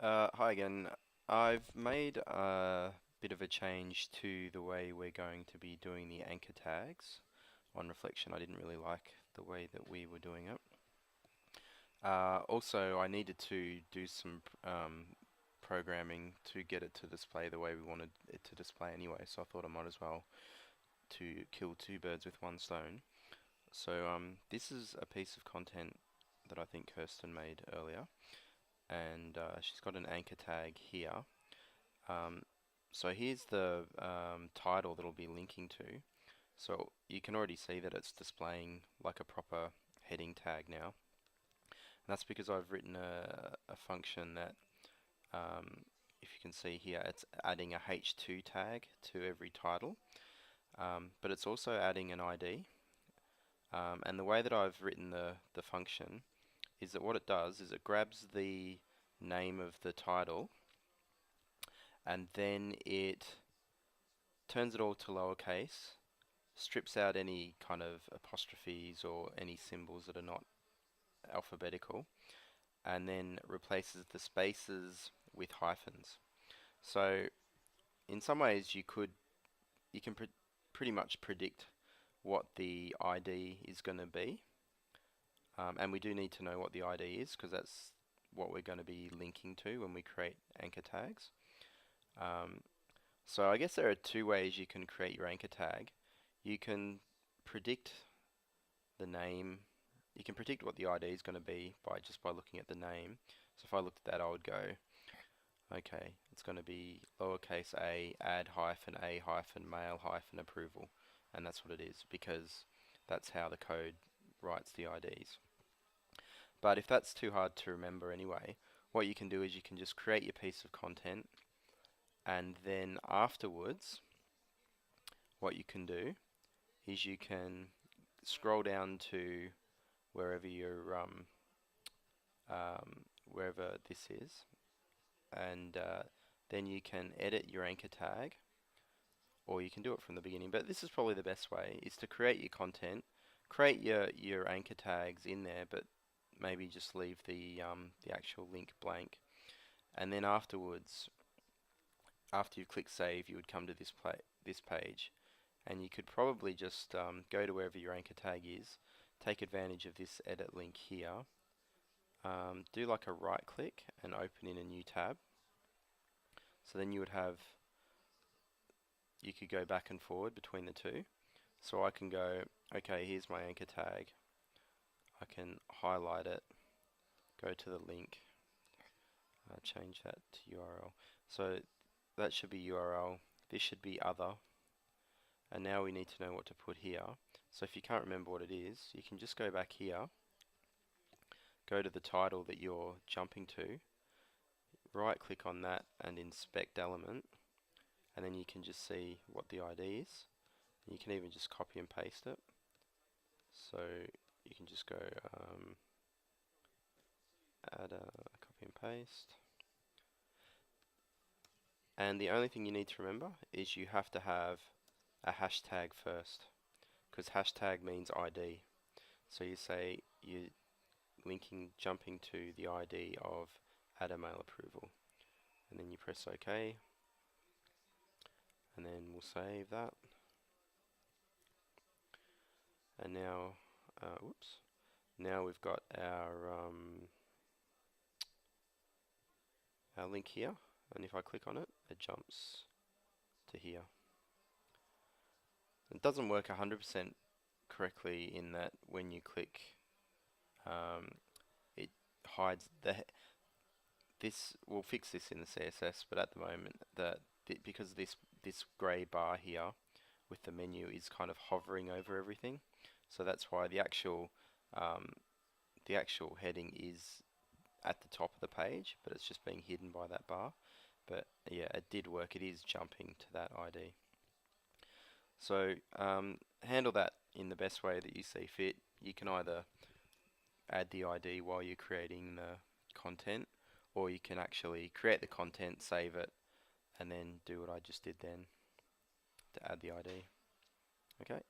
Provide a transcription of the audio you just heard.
Hi again. I've made a bit of a change to the way we're going to be doing the anchor tags. On reflection, I didn't really like the way that we were doing it. Also, I needed to do some programming to get it to display the way we wanted it to display anyway, so I thought I might as well to kill two birds with one stone. So this is a piece of content that I think Kirsten made earlier, and she's got an anchor tag here. Um, so here's the title that will be linking to. So you can already see that it's displaying like a proper heading tag now. And that's because I've written a function that, if you can see here, it's adding a h2 tag to every title, but it's also adding an ID. And the way that I've written the function is that what it does is it grabs the name of the title and then it turns it all to lowercase, strips out any kind of apostrophes or any symbols that are not alphabetical, and then replaces the spaces with hyphens. So in some ways you can pretty much predict what the ID is going to be, and we do need to know what the ID is because that's what we're going to be linking to when we create anchor tags. Um, so I guess there are two ways you can create your anchor tag. You can predict the name. You can predict what the ID is going to be by looking at the name. So if I looked at that, I would go, okay, it's going to be lowercase a, add hyphen a hyphen male hyphen approval, and that's what it is because that's how the code writes the IDs. But if that's too hard to remember anyway, what you can do is you can just create your piece of content, and then afterwards, what you can do is you can scroll down to wherever your wherever this is, and then you can edit your anchor tag, or you can do it from the beginning. But this is probably the best way: is to create your content, create your anchor tags in there, but maybe just leave the actual link blank, and then afterwards, after you click save, you would come to this page, and you could probably just go to wherever your anchor tag is, take advantage of this edit link here, do like a right click and open in a new tab. So then you could go back and forward between the two. So I can go, okay, here's my anchor tag. I can highlight it, go to the link, change that to URL. So that should be URL. This should be other. And now we need to know what to put here. So if you can't remember what it is, you can just go back here, go to the title that you're jumping to, right click on that and inspect element, and then you can just see what the ID is. You can even just copy and paste it. So you can just go add a copy and paste. And the only thing you need to remember is you have to have a hashtag first, because hashtag means ID. So you say you're jumping to the ID of add a mail approval, and then you press OK, and then we'll save that. And now, whoops, now we've got our link here, and if I click on it, it jumps to here. It doesn't work 100% correctly in that when you click, it hides this. We'll fix this in the CSS, but at the moment, because this grey bar here with the menu is kind of hovering over everything, so that's why the actual heading is at the top of the page, but it's just being hidden by that bar. But yeah, it did work. It is jumping to that ID. So handle that in the best way that you see fit. You can either add the ID while you're creating the content, or you can actually create the content, save it, and then do what I just did then to add the ID. Okay.